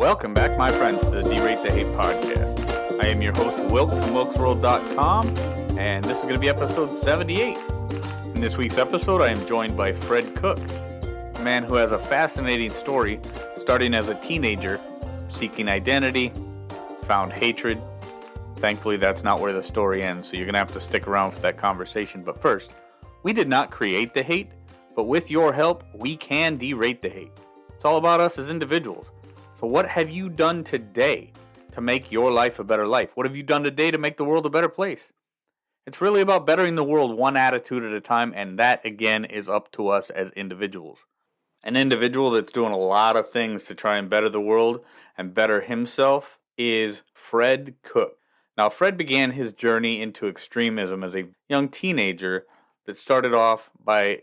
Welcome back, my friends, to the Derate the Hate podcast. I am your host, Wilk from wilksworld.com, and this is going to be episode 78. In this week's episode, I am joined by Fred Cook, a man who has a fascinating story, starting as a teenager, seeking identity, found hatred. Thankfully, that's not where the story ends, so you're going to have to stick around for that conversation. But first, we did not create the hate, but with your help, we can derate the hate. It's all about us as individuals. So what have you done today to make your life a better life? What have you done today to make the world a better place? It's really about bettering the world one attitude at a time, and that, again, is up to us as individuals. An individual that's doing a lot of things to try and better the world and better himself is Fred Cook. Now, Fred began his journey into extremism as a young teenager that started off by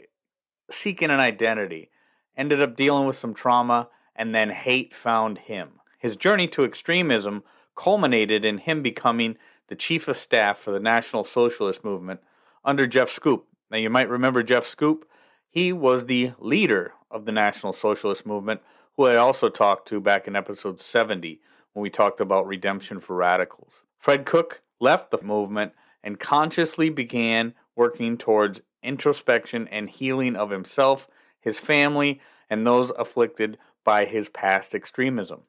seeking an identity, ended up dealing with some trauma, and then hate found him. His journey to extremism culminated in him becoming the chief of staff for the National Socialist Movement under Jeff Scoop. Now, you might remember Jeff Scoop. He was the leader of the National Socialist Movement, who I also talked to back in episode 70 when we talked about redemption for radicals. Fred Cook left the movement and consciously began working towards introspection and healing of himself, his family, and those afflicted by his past extremism.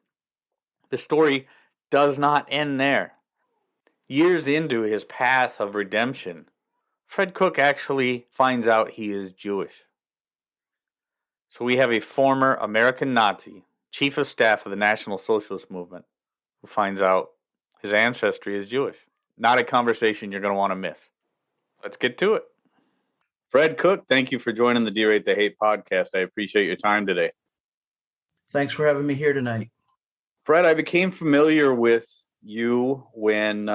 The story does not end there. Years into his path of redemption, Fred Cook actually finds out he is Jewish. So we have a former American Nazi, chief of staff of the National Socialist Movement, who finds out his ancestry is Jewish. Not a conversation you're going to want to miss. Let's get to it. Fred Cook, thank you for joining the Derate the Hate podcast. I appreciate your time today. Thanks for having me here tonight. Fred, I became familiar with you when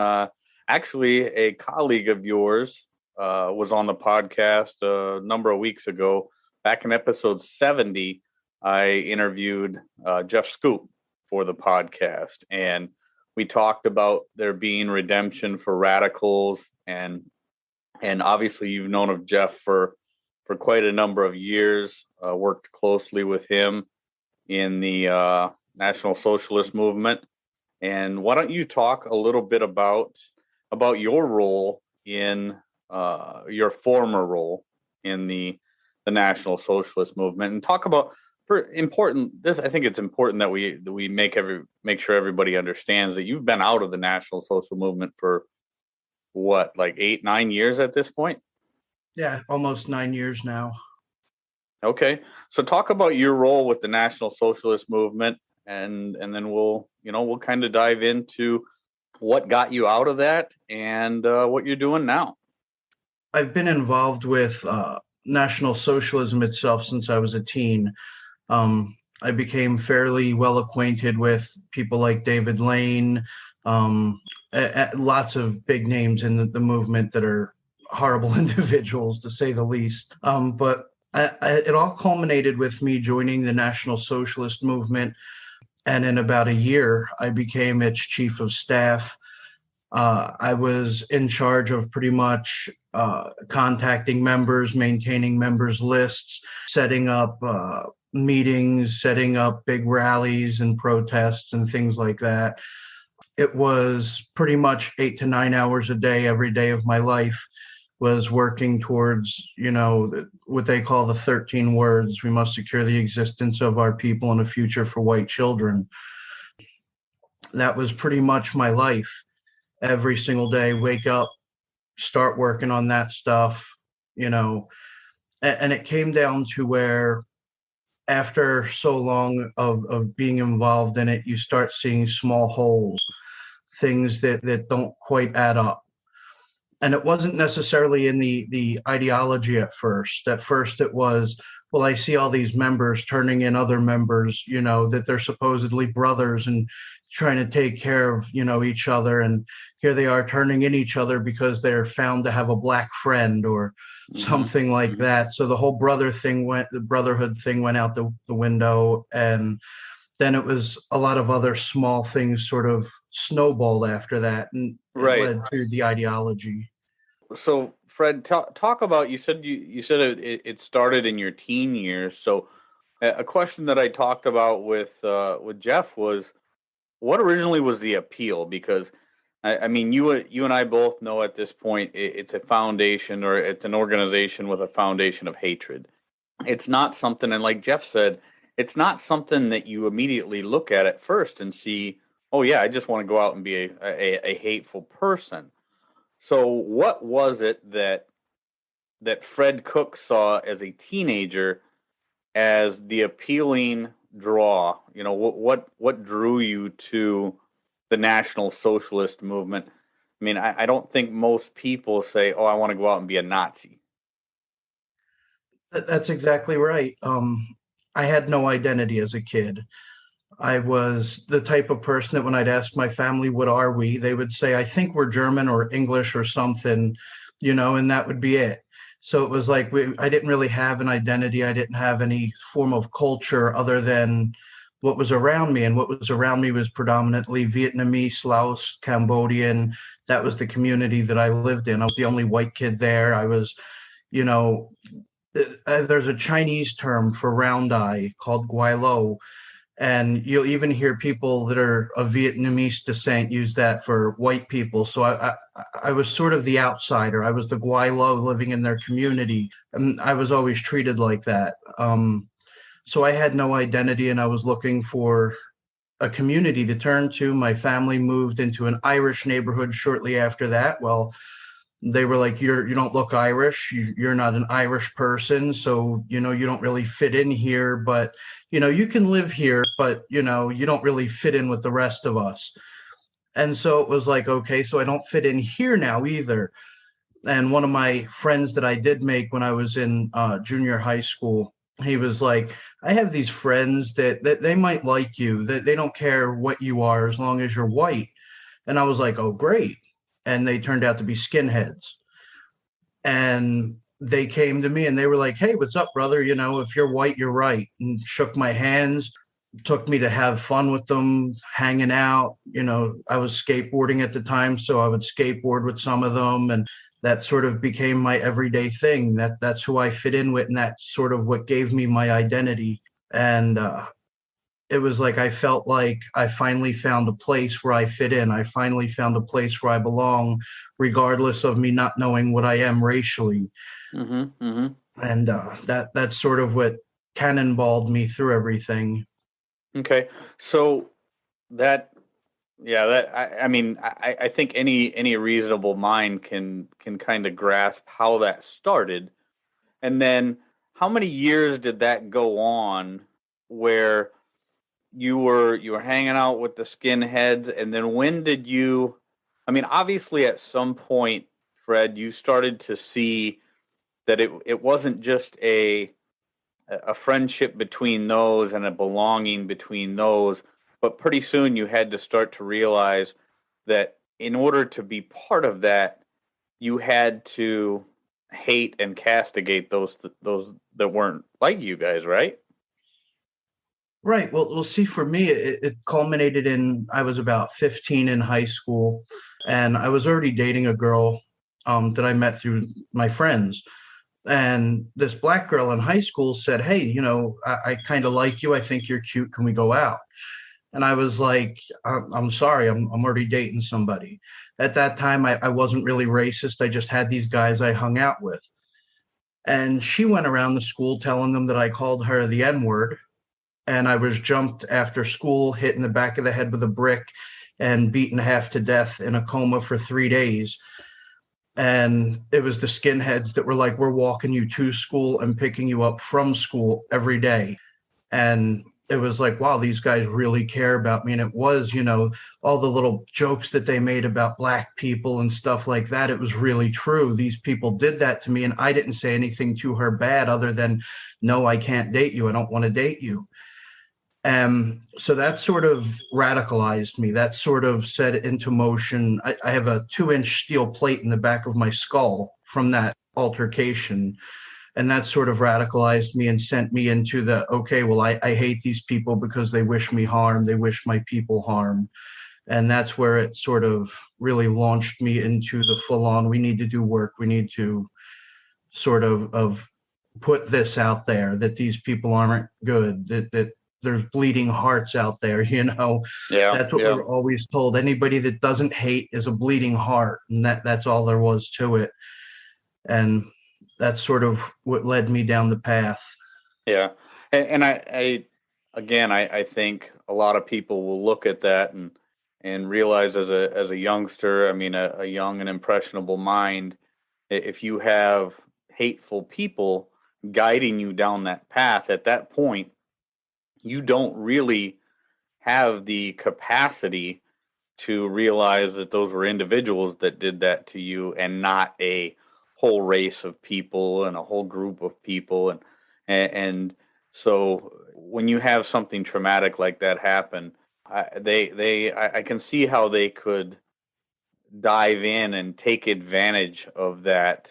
actually a colleague of yours was on the podcast a number of weeks ago. Back in episode 70, I interviewed Jeff Scoop for the podcast, and we talked about there being redemption for radicals, and obviously you've known of Jeff for quite a number of years, worked closely with him in the National Socialist Movement. And why don't you talk a little bit about your role in your former role in the National Socialist Movement, and talk about I think it's important that we make sure everybody understands that you've been out of the National Social Movement for what, like 8-9 years at this point? Yeah, almost 9 years now. Okay, so talk about your role with the National Socialist Movement, and then we'll kind of dive into what got you out of that and what you're doing now. I've been involved with National Socialism itself since I was a teen. I became fairly well acquainted with people like David Lane, lots of big names in the movement that are horrible individuals, to say the least. But it all culminated with me joining the National Socialist Movement, and in about a year, I became its chief of staff. I was in charge of pretty much contacting members, maintaining members' lists, setting up meetings, setting up big rallies and protests and things like that. It was pretty much 8 to 9 hours a day, every day of my life, was working towards, what they call the 13 words. We must secure the existence of our people and a future for white children. That was pretty much my life. Every single day, wake up, start working on that stuff, and it came down to where after so long of being involved in it, you start seeing small holes, things that don't quite add up. And it wasn't necessarily in the ideology at first. At first it was, well, I see all these members turning in other members, that they're supposedly brothers and trying to take care of, each other. And here they are turning in each other because they're found to have a black friend or something like that. So the whole brotherhood thing went out the window. And then it was a lot of other small things sort of snowballed after that. And it led to the ideology. So Fred, talk about, you said it started in your teen years. So a question that I talked about with Jeff was, what originally was the appeal? Because I mean, you and I both know at this point it's a foundation, or it's an organization with a foundation of hatred. It's not something, and like Jeff said, it's not something that you immediately look at first and see, oh yeah, I just want to go out and be a hateful person. So what was it that Fred Cook saw as a teenager as the appealing draw? You know, what drew you to the National Socialist movement? I mean, I don't think most people say, "Oh, I want to go out and be a Nazi." That's exactly right. I had no identity as a kid. I was the type of person that when I'd ask my family, what are we? They would say, I think we're German or English or something, and that would be it. So it was like I didn't really have an identity. I didn't have any form of culture other than what was around me. And what was around me was predominantly Vietnamese, Laos, Cambodian. That was the community that I lived in. I was the only white kid there. I was, you know, there's a Chinese term for round eye called Guai Lo, and you'll even hear people that are of Vietnamese descent use that for white people. So I was sort of the outsider. I was the Guai Lo living in their community, and I was always treated like that. So I had no identity, and I was looking for a community to turn to. My family moved into an Irish neighborhood shortly after that. Well, they were like, you don't look Irish, you're not an Irish person, so you don't really fit in here, but you can live here, but you don't really fit in with the rest of us. And so it was like, okay, so I don't fit in here now either. And one of my friends that I did make when I was in junior high school, he was like, I have these friends that they might like you, that they don't care what you are as long as you're white. And I was like, oh great. And they turned out to be skinheads. And they came to me and they were like, hey, what's up, brother? If you're white, you're right. And shook my hands, took me to have fun with them, hanging out. I was skateboarding at the time, so I would skateboard with some of them. And that sort of became my everyday thing. That's who I fit in with. And that's sort of what gave me my identity. And it was like I felt like I finally found a place where I fit in. I finally found a place where I belong, regardless of me not knowing what I am racially. Mm-hmm, mm-hmm. And that's sort of what cannonballed me through everything. Okay, so I mean, I think any reasonable mind can kind of grasp how that started, and then how many years did that go on where you were hanging out with the skinheads, and then when did you? I mean, obviously, at some point, Fred, you started to see that it wasn't just a friendship between those and a belonging between those, but pretty soon you had to start to realize that in order to be part of that, you had to hate and castigate those that weren't like you guys, right? Right. Well, see, for me, it culminated in I was about 15 in high school, and I was already dating a girl that I met through my friends. And this black girl in high school said, hey, I kind of like you. I think you're cute. Can we go out? And I was like, I'm sorry, I'm already dating somebody. At that time, I wasn't really racist. I just had these guys I hung out with. And she went around the school telling them that I called her the N word. And I was jumped after school, hit in the back of the head with a brick, and beaten half to death in a coma for 3 days. And it was the skinheads that were like, we're walking you to school and picking you up from school every day. And it was like, wow, these guys really care about me. And it was, all the little jokes that they made about black people and stuff like that. It was really true. These people did that to me. And I didn't say anything to her bad other than, no, I can't date you. I don't want to date you. So that sort of radicalized me. That sort of set into motion. I have a 2-inch steel plate in the back of my skull from that altercation. And that sort of radicalized me and sent me into okay, well, I hate these people because they wish me harm. They wish my people harm. And that's where it sort of really launched me into the full on, we need to do work. We need to sort of put this out there that these people aren't good, that there's bleeding hearts out there. Yeah, That's what we yeah. were always told. Anybody that doesn't hate is a bleeding heart, and that's all there was to it. And that's sort of what led me down the path. Yeah, and I think a lot of people will look at that and realize as a youngster, I mean, a young and impressionable mind, if you have hateful people guiding you down that path, at that point, you don't really have the capacity to realize that those were individuals that did that to you and not a whole race of people and a whole group of people. And so when you have something traumatic like that happen, I can see how they could dive in and take advantage of that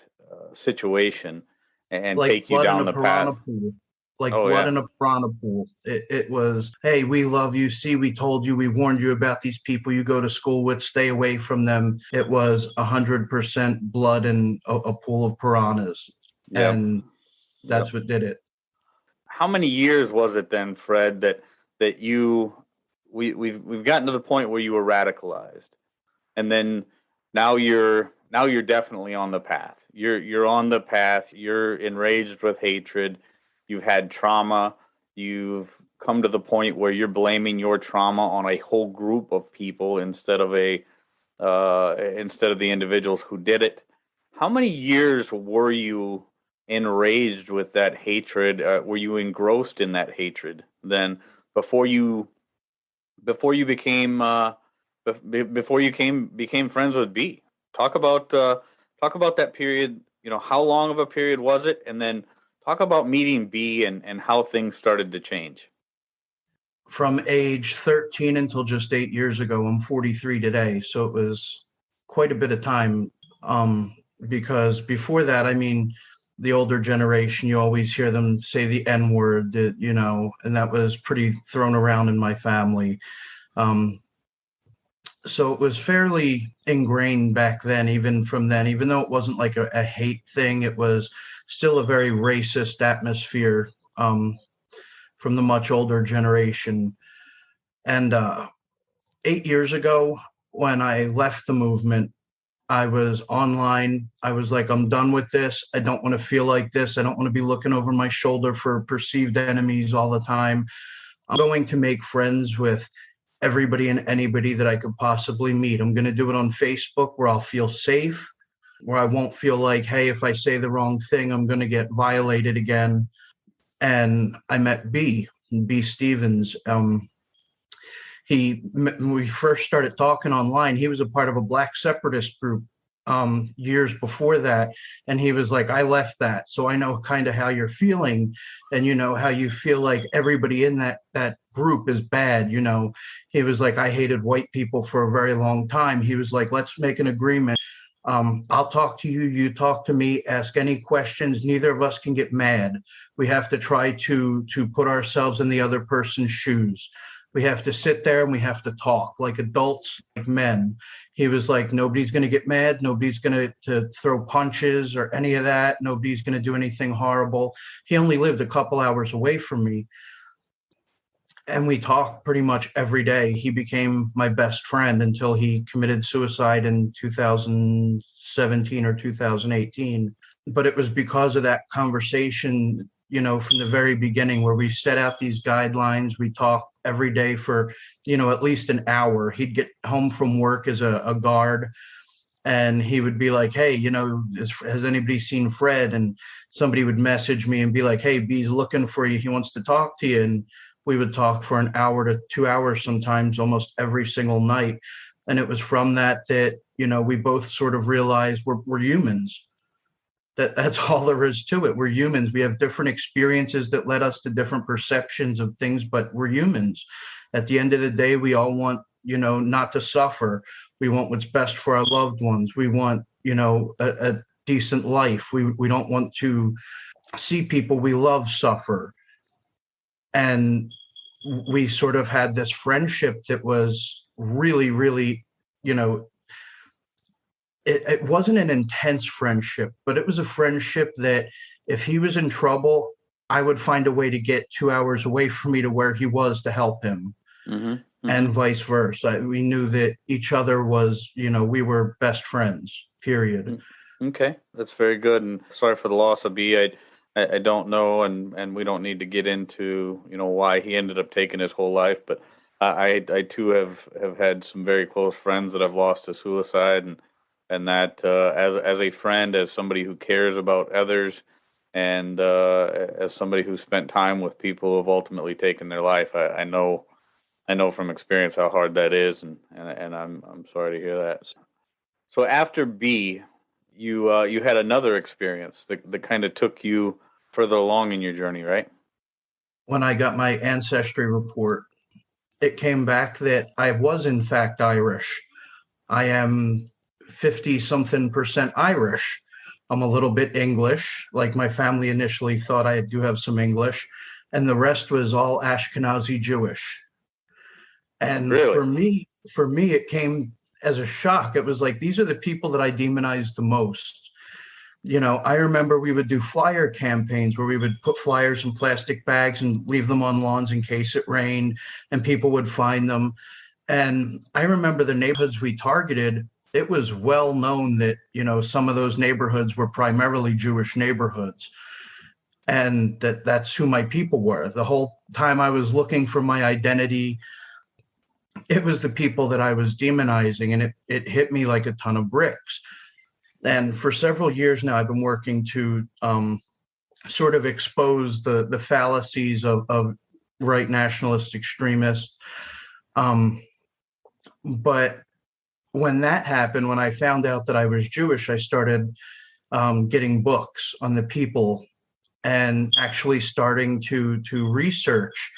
situation and Like take you blood in down a the path. piranha pool. Like Oh blood yeah. in a piranha pool. It was, hey, we love you. See, we told you, we warned you about these people you go to school with. Stay away from them. It was 100% blood in a pool of piranhas, Yep. and Yep. that's what did it. How many years was it then, Fred, that you we've gotten to the point where you were radicalized, and then now you're definitely on the path. You're on the path. You're enraged with hatred. You've had trauma. You've come to the point where you're blaming your trauma on a whole group of people instead of the individuals who did it. How many years were you enraged with that hatred? Were you engrossed in that hatred then before you became before you became friends with B? Talk about that period. How long of a period was it, and then talk about meeting B and how things started to change. From age 13 until just 8 years ago, I'm 43 today. So it was quite a bit of time. Because before that, I mean, the older generation, you always hear them say the N word, and that was pretty thrown around in my family. So it was fairly ingrained back then, even from then, even though it wasn't like a hate thing, it was still a very racist atmosphere from the much older generation. And 8 years ago, when I left the movement, I was online. I was like, I'm done with this. I don't want to feel like this. I don't want to be looking over my shoulder for perceived enemies all the time. I'm going to make friends with everybody and anybody that I could possibly meet. I'm going to do it on Facebook where I'll feel safe, where I won't feel like, hey, if I say the wrong thing, I'm going to get violated again. And I met B Stevens. When we first started talking online, he was a part of a black separatist group years before that. And he was like, I left that. So I know kind of how you're feeling, and how you feel like everybody in that group is bad. He was like, I hated white people for a very long time. He was like, let's make an agreement. I'll talk to you, you talk to me, ask any questions. Neither of us can get mad. We have to try to put ourselves in the other person's shoes. We have to sit there and we have to talk like adults, like men. He was like, nobody's going to get mad. Nobody's going to throw punches or any of that. Nobody's going to do anything horrible. He only lived a couple hours away from me. And we talked pretty much every day. He became my best friend until he committed suicide in 2017 or 2018. But it was because of that conversation, from the very beginning, where we set out these guidelines. We talked every day for, at least an hour. He'd get home from work as a guard, and he would be like, hey, has anybody seen Fred? And somebody would message me and be like, hey, B's looking for you. He wants to talk to you. And we would talk for an hour to 2 hours, sometimes almost every single night. And it was from that, we both sort of realized we're humans. That's all there is to it. We're humans. We have different experiences that led us to different perceptions of things, but we're humans. At the end of the day, we all want, not to suffer. We want what's best for our loved ones. We want, a decent life. We don't want to see people we love suffer. And we sort of had this friendship that was really, really, it wasn't an intense friendship, but it was a friendship that if he was in trouble, I would find a way to get 2 hours away from me to where he was to help him, and vice versa. We knew that each other was, we were best friends, period. Okay, that's very good. And sorry for the loss of B. I don't know, and we don't need to get into why he ended up taking his whole life. But I too have had some very close friends that I've lost to suicide, and that as a friend, as somebody who cares about others, and as somebody who spent time with people who have ultimately taken their life, I know from experience how hard that is, and I'm sorry to hear that. So after B, you had another experience that kind of took you further along in your journey, right? When I got my ancestry report, it came back that I was in fact Irish. I am 50 something percent Irish. I'm a little bit English, like my family initially thought I do have some English, and the rest was all Ashkenazi Jewish. And Really? for me, it came as a shock. It was like, these are the people that I demonized the most. I remember we would do flyer campaigns where we would put flyers in plastic bags and leave them on lawns in case it rained, and people would find them. And I remember the neighborhoods we targeted, it was well known that, some of those neighborhoods were primarily Jewish neighborhoods, and that's who my people were. The whole time I was looking for my identity, it was the people that I was demonizing, and it hit me like a ton of bricks. And for several years now, I've been working to sort of expose the fallacies of right nationalist extremists. But when that happened, when I found out that I was Jewish, I started getting books on the people and actually starting to research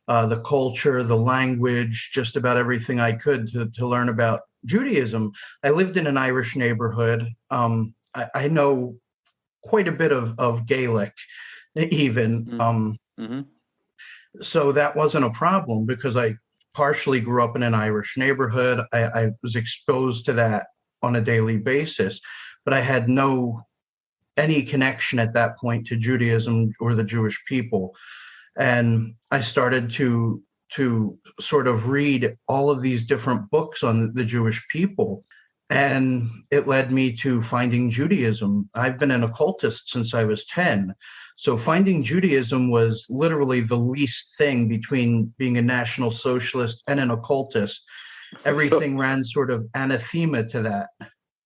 the culture, the language, just about everything I could to learn about Judaism. I lived in an Irish neighborhood. I know quite a bit of Gaelic, even. So that wasn't a problem because I partially grew up in an Irish neighborhood. I was exposed to that on a daily basis, but I had any connection at that point to Judaism or the Jewish people. And I started to sort of read all of these different books on the Jewish people. And it led me to finding Judaism. I've been an occultist since I was 10. So finding Judaism was literally the least thing between being a National Socialist and an occultist. Everything ran sort of anathema to that.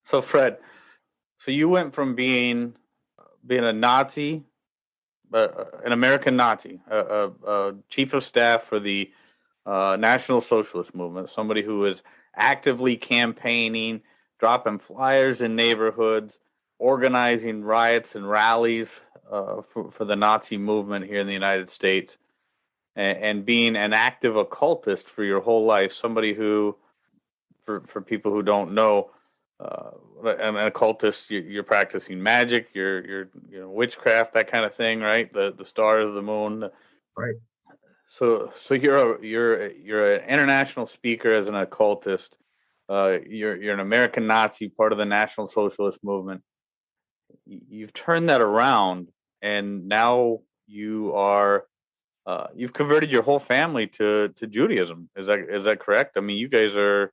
So Fred, so you went from being a Nazi, an American Nazi, a chief of staff for the National Socialist Movement, somebody who was actively campaigning, dropping flyers in neighborhoods, organizing riots and rallies for the Nazi movement here in the United States, and being an active occultist for your whole life, somebody who, for people who don't know, an occultist, you're practicing magic, you're witchcraft, that kind of thing, right? The stars, the moon, right? So you're an international speaker as an occultist. You're an American Nazi, part of the National Socialist Movement. You've turned that around, and now you've converted your whole family to Judaism. Is that correct? I mean, you guys are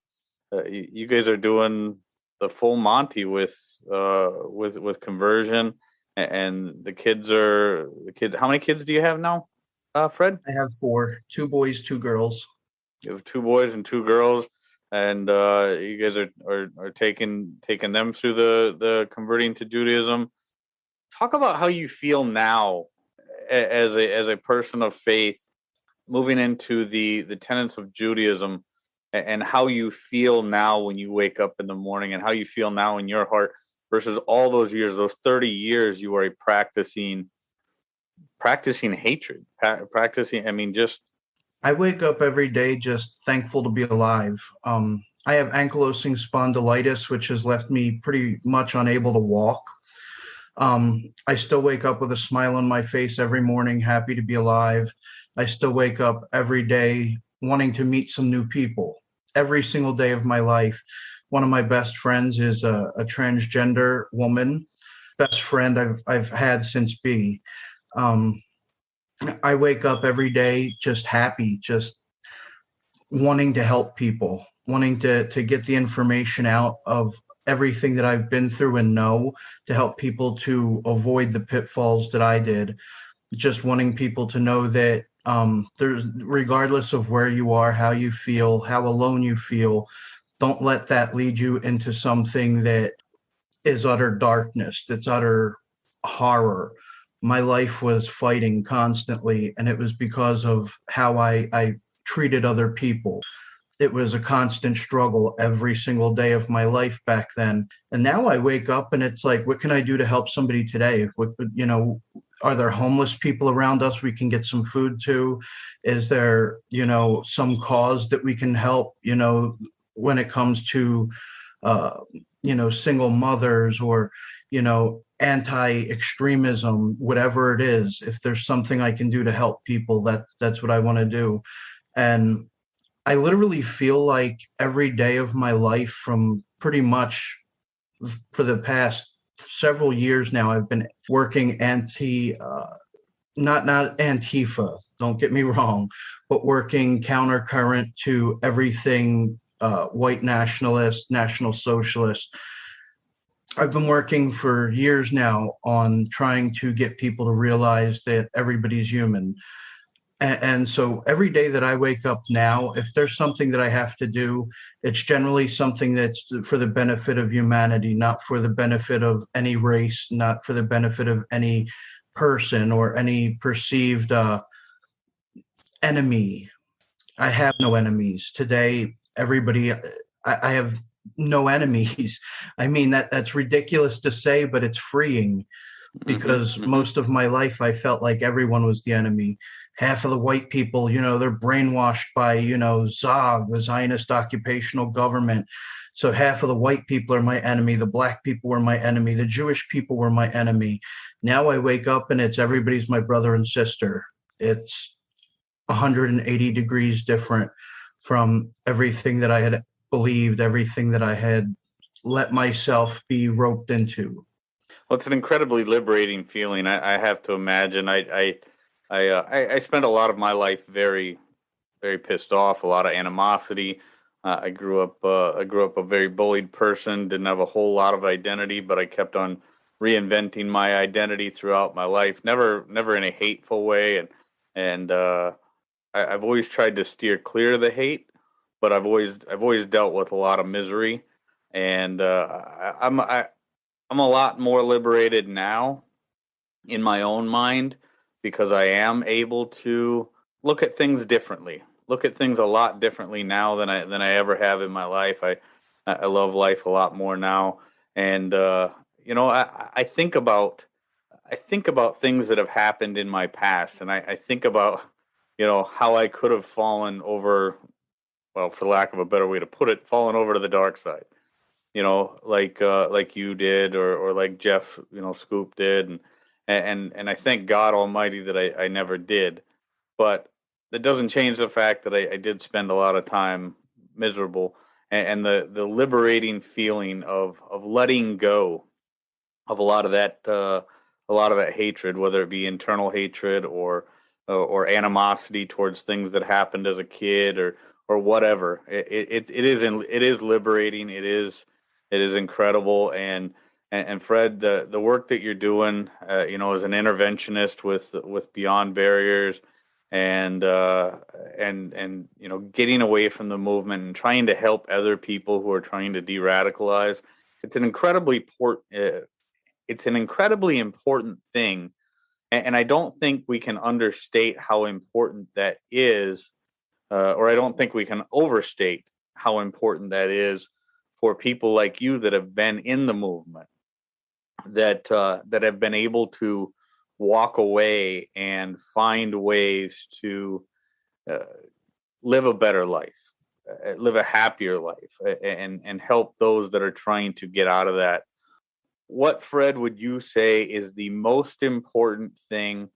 doing the full Monty with conversion, and the kids. How many kids do you have now, Fred? I have 4, 2 boys, 2 girls. You have 2 boys and 2 girls, and you guys are taking them through the converting to Judaism. Talk about how you feel now as a person of faith, moving into the tenets of Judaism, and how you feel now when you wake up in the morning, and how you feel now in your heart versus all those years, those 30 years you were practicing hatred, practicing. I mean, just. I wake up every day just thankful to be alive. I have ankylosing spondylitis, which has left me pretty much unable to walk. I still wake up with a smile on my face every morning, happy to be alive. I still wake up every day wanting to meet some new people. Every single day of my life. One of my best friends is a transgender woman. Best friend I've had since B. I wake up every day just happy, just wanting to help people, wanting to get the information out of everything that I've been through and know, to help people to avoid the pitfalls that I did. Just wanting people to know that there's, regardless of where you are, how you feel, how alone you feel, don't let that lead you into something that is utter darkness, that's utter horror. My life was fighting constantly, and it was because of how I treated other people. It was a constant struggle every single day of my life back then. And now I wake up and it's like, what can I do to help somebody today? Are there homeless people around us we can get some food to? Is there, some cause that we can help, when it comes to, uh, single mothers, or, anti-extremism, whatever it is. If there's something I can do to help people, that's what I want to do. And I literally feel like every day of my life, from pretty much for the past several years now, I've been working not Antifa, don't get me wrong, but working countercurrent to everything white nationalist, national socialist. I've been working for years now on trying to get people to realize that everybody's human. And so every day that I wake up now, if there's something that I have to do, it's generally something that's for the benefit of humanity, not for the benefit of any race, not for the benefit of any person or any perceived enemy. I have no enemies. Today, everybody, I have no enemies. I mean, that's ridiculous to say, but it's freeing, because most of my life I felt like everyone was the enemy. Half of the white people, they're brainwashed by, ZOG, the Zionist occupational government. So half of the white people are my enemy. The black people were my enemy. The Jewish people were my enemy. Now I wake up and it's everybody's my brother and sister. It's 180 degrees different from everything that I had believed, everything that I had let myself be roped into. Well, it's an incredibly liberating feeling. I have to imagine. I spent a lot of my life very, very pissed off. A lot of animosity. I grew up. I grew up a very bullied person. Didn't have a whole lot of identity, but I kept on reinventing my identity throughout my life. Never in a hateful way. And I've always tried to steer clear of the hate, but I've always dealt with a lot of misery, and I'm a lot more liberated now in my own mind, because I am able to look at things differently. Look at things a lot differently now than I ever have in my life. I love life a lot more now, and I think about things that have happened in my past, and I think about how I could have fallen over, well, for lack of a better way to put it, fallen over to the dark side. Like you did, or like Jeff, Scoop did, and I thank God Almighty that I never did. But that doesn't change the fact that I did spend a lot of time miserable, and the liberating feeling of letting go of a lot of that hatred, whether it be internal hatred or animosity towards things that happened as a kid, or whatever. It is liberating. It is incredible. And Fred, the work that you're doing, as an interventionist with Beyond Barriers, and getting away from the movement and trying to help other people who are trying to de-radicalize. It's an incredibly important thing, and I don't think we can understate how important that is, or I don't think we can overstate how important that is for people like you that have been in the movement, that have been able to walk away and find ways to uh, live a better life, live a happier life, and help those that are trying to get out of that. What, Fred, would you say is the most important thing,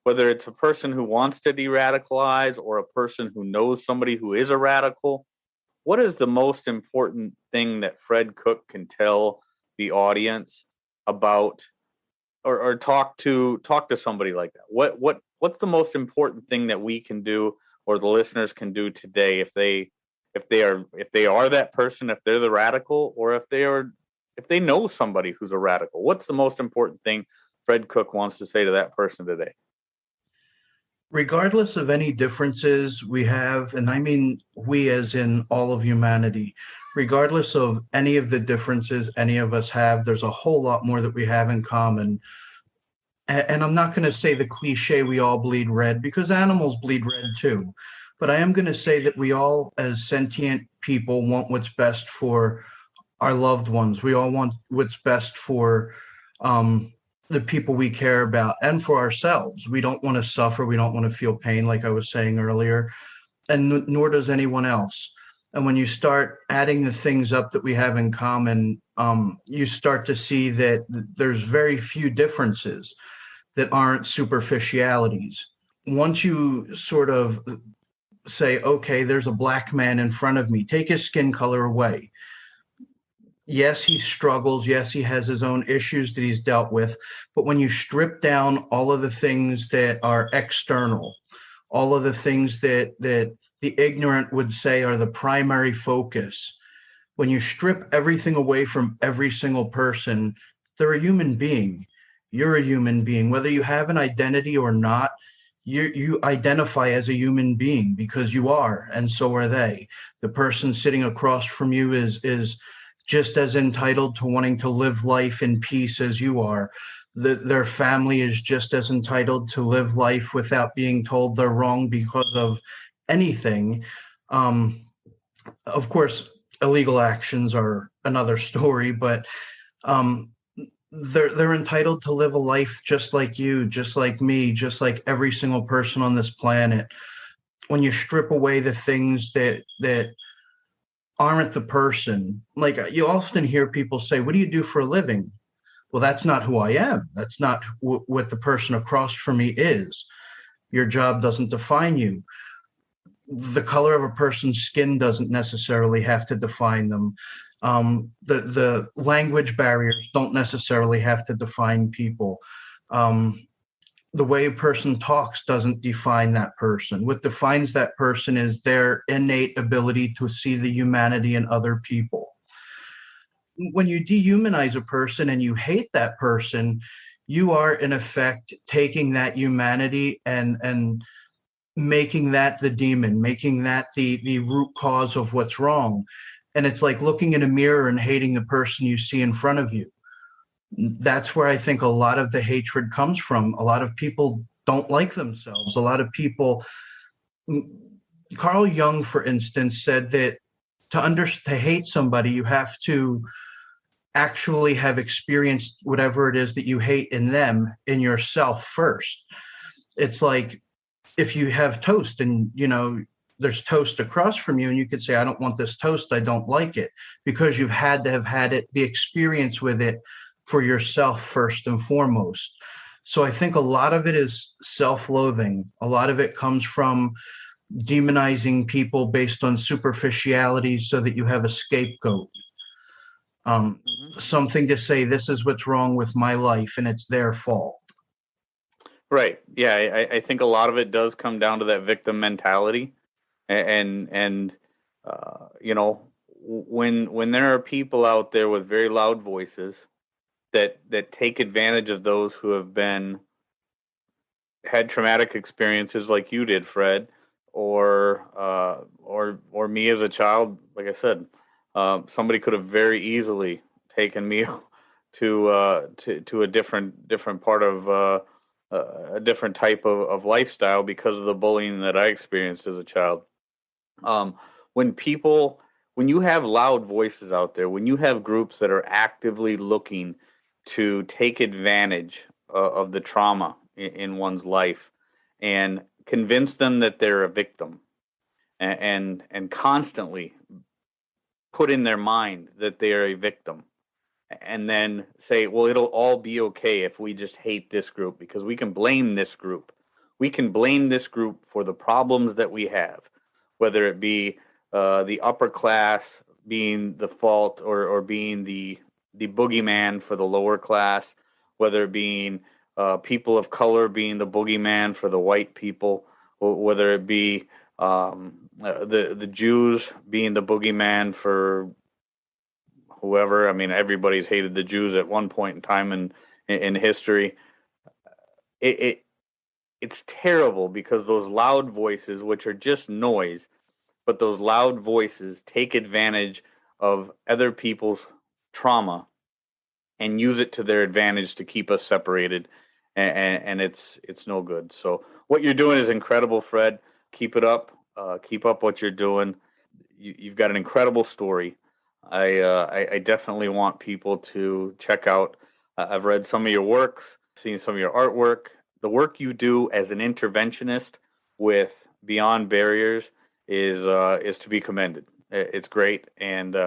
whether it's a person who wants to de-radicalize or a person who knows somebody who is a radical? What is the most important thing that Fred Cook can tell the audience about or talk to somebody like that? What's the most important thing that we can do, or the listeners can do today, if they are that person, if they're the radical, or if they know somebody who's a radical? What's the most important thing Fred Cook wants to say to that person today? Regardless of any differences we have, and I mean we as in all of humanity, regardless of any of the differences any of us have, there's a whole lot more that we have in common. And I'm not going to say the cliche, we all bleed red, because animals bleed red too. But I am going to say that we all, as sentient people, want what's best for our loved ones. We all want what's best for the people we care about and for ourselves. We don't want to suffer. We don't want to feel pain, like I was saying earlier, and nor does anyone else. And when you start adding the things up that we have in common, you start to see that there's very few differences that aren't superficialities. Once you sort of say, okay, there's a black man in front of me, take his skin color away. Yes, he struggles. Yes, he has his own issues that he's dealt with. But when you strip down all of the things that are external, all of the things that the ignorant would say are the primary focus, when you strip everything away from every single person, they're a human being. You're a human being. Whether you have an identity or not, you identify as a human being because you are, and so are they. The person sitting across from you is just as entitled to wanting to live life in peace as you are. Their family is just as entitled to live life without being told they're wrong because of anything. Of course, illegal actions are another story, but they're entitled to live a life just like you, just like me, just like every single person on this planet. When you strip away the things that aren't the person, like you often hear people say, "What do you do for a living?" Well, that's not who I am. That's not what the person across from me is. Your job doesn't define you. The color of a person's skin doesn't necessarily have to define them. The language barriers don't necessarily have to define people. The way a person talks doesn't define that person. What defines that person is their innate ability to see the humanity in other people. When you dehumanize a person and you hate that person, you are in effect taking that humanity and making that the demon, making that the root cause of what's wrong. And it's like looking in a mirror and hating the person you see in front of you. That's where I think a lot of the hatred comes from. A lot of people don't like themselves. A lot of people, Carl Jung, for instance, said that to hate somebody, you have to actually have experienced whatever it is that you hate in them, in yourself first. It's like if you have toast and, there's toast across from you and you could say, I don't want this toast, I don't like it, because you've had to have had it, the experience with it for yourself first and foremost. So I think a lot of it is self-loathing. A lot of it comes from demonizing people based on superficiality so that you have a scapegoat. Something to say, this is what's wrong with my life and it's their fault. Right. Yeah, I think a lot of it does come down to that victim mentality. And when there are people out there with very loud voices that take advantage of those who have had traumatic experiences like you did, Fred, or me as a child, like I said, somebody could have very easily taken me to a different part of a different type of lifestyle because of the bullying that I experienced as a child. When you have loud voices out there, when you have groups that are actively looking to take advantage of the trauma in one's life and convince them that they're a victim, and constantly put in their mind that they are a victim, and then say, well, it'll all be okay if we just hate this group because we can blame this group. We can blame this group for the problems that we have, whether it be the upper class being the fault or being the boogeyman for the lower class, whether it being people of color being the boogeyman for the white people, or whether it be the Jews being the boogeyman for whoever. I mean, everybody's hated the Jews at one point in time in history. It's terrible because those loud voices, which are just noise, but those loud voices take advantage of other people's trauma and use it to their advantage to keep us separated, and it's no good. So what you're doing is incredible, Fred. Keep it up. Keep up what you're doing. You've got an incredible story. I definitely want people to check out. I've read some of your works, seen some of your artwork. The work you do as an interventionist with Beyond Barriers is to be commended. It's great. And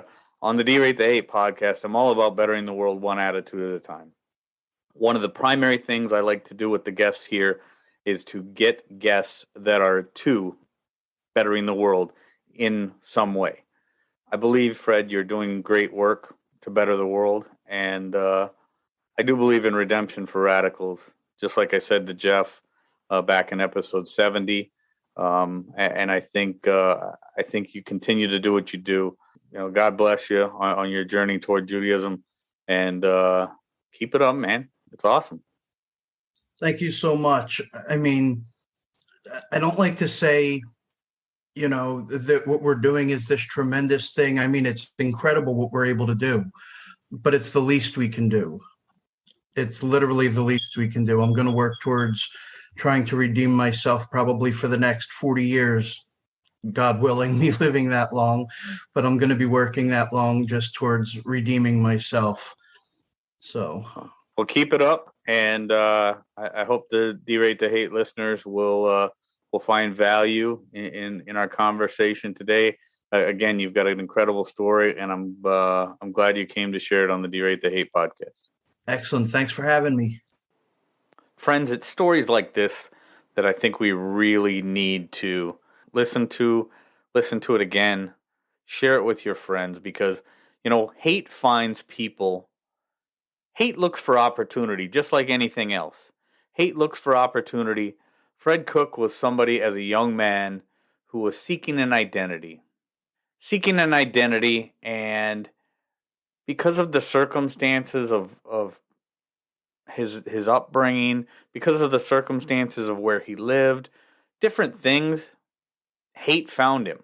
on the Derate the Hate podcast, I'm all about bettering the world one attitude at a time. One of the primary things I like to do with the guests here is to get guests that are to bettering the world in some way. I believe, Fred, you're doing great work to better the world. And I do believe in redemption for radicals, just like I said to Jeff back in episode 70. And I think you continue to do what you do. You know, God bless you on your journey toward Judaism, and keep it up, man. It's awesome. Thank you so much. I mean, I don't like to say, that what we're doing is this tremendous thing. I mean, it's incredible what we're able to do, but it's the least we can do. It's literally the least we can do. I'm going to work towards trying to redeem myself probably for the next 40 years, God willing, me living that long, but I'm going to be working that long just towards redeeming myself. So, well, keep it up, and I hope the Derate the Hate listeners will find value in our conversation today. Again, you've got an incredible story, and I'm glad you came to share it on the Derate the Hate podcast. Excellent. Thanks for having me. Friends, it's stories like this that I think we really need to listen to it again, share it with your friends, because, hate finds people. Hate looks for opportunity, just like anything else. Hate looks for opportunity. Fred Cook was somebody as a young man who was seeking an identity. And because of the circumstances of his upbringing, because of the circumstances of where he lived, different things, hate found him.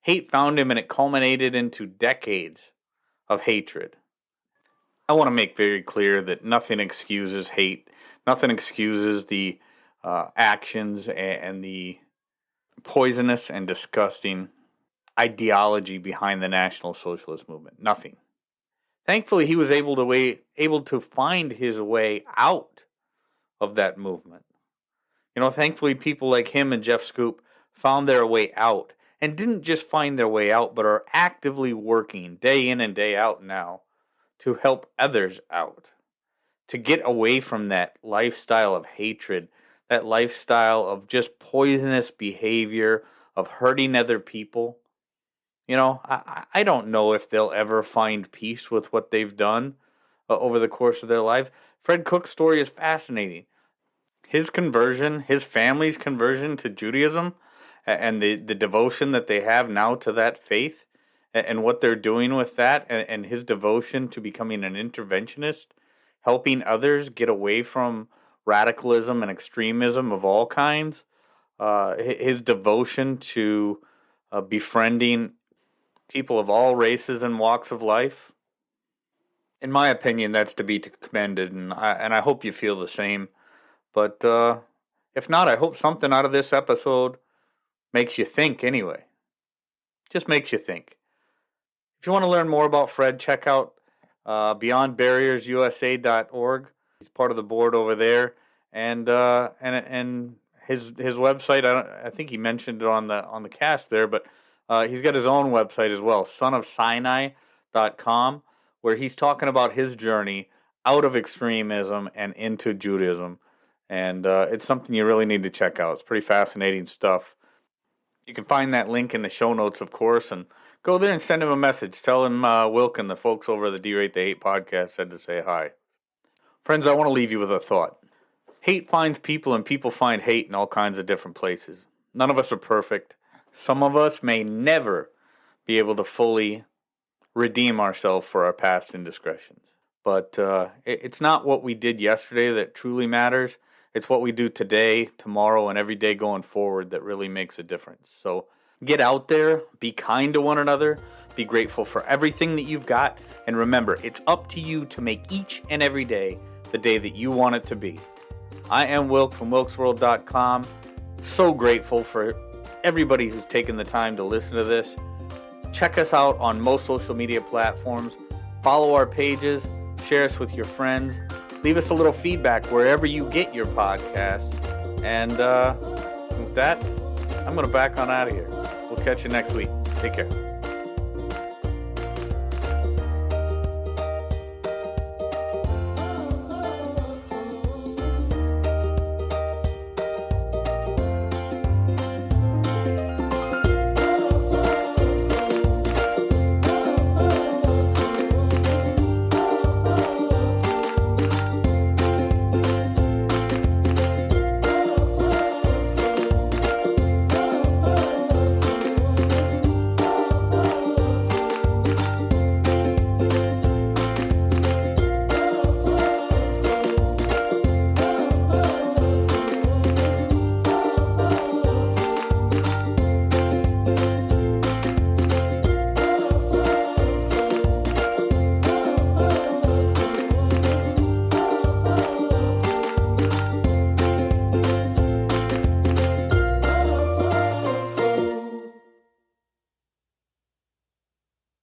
Hate found him, and it culminated into decades of hatred. I want to make very clear that nothing excuses hate. Nothing excuses the actions and the poisonous and disgusting ideology behind the National Socialist movement. Nothing. Thankfully, he was able to find his way out of that movement. Thankfully, people like him and Jeff Scoop found their way out, and didn't just find their way out, but are actively working day in and day out now to help others out, to get away from that lifestyle of hatred, that lifestyle of just poisonous behavior, of hurting other people. I don't know if they'll ever find peace with what they've done over the course of their lives. Fred Cook's story is fascinating. His conversion, his family's conversion to Judaism, and the devotion that they have now to that faith, and what they're doing with that, and his devotion to becoming an interventionist, helping others get away from radicalism and extremism of all kinds, his devotion to befriending people of all races and walks of life. In my opinion, that's to be commended, and I hope you feel the same. But if not, I hope something out of this episode makes you think anyway. Just makes you think. If you want to learn more about Fred, check out beyondbarriersusa.org. He's part of the board over there, and his website. I think he mentioned it on the cast there, but he's got his own website as well, sonofsinai.com, where he's talking about his journey out of extremism and into Judaism, and it's something you really need to check out. It's pretty fascinating stuff. You can find that link in the show notes, of course, and go there and send him a message. Tell him Wilk and the folks over at the Derate the Hate podcast said to say hi. Friends, I want to leave you with a thought. Hate finds people and people find hate in all kinds of different places. None of us are perfect. Some of us may never be able to fully redeem ourselves for our past indiscretions. But it's not what we did yesterday that truly matters. It's what we do today, tomorrow, and every day going forward that really makes a difference. So get out there, be kind to one another, be grateful for everything that you've got, and remember, it's up to you to make each and every day the day that you want it to be. I am Wilk from wilksworld.com. So grateful for everybody who's taken the time to listen to this. Check us out on most social media platforms. Follow our pages. Share us with your friends. Leave us a little feedback wherever you get your podcasts. And with that, I'm going to back on out of here. We'll catch you next week. Take care.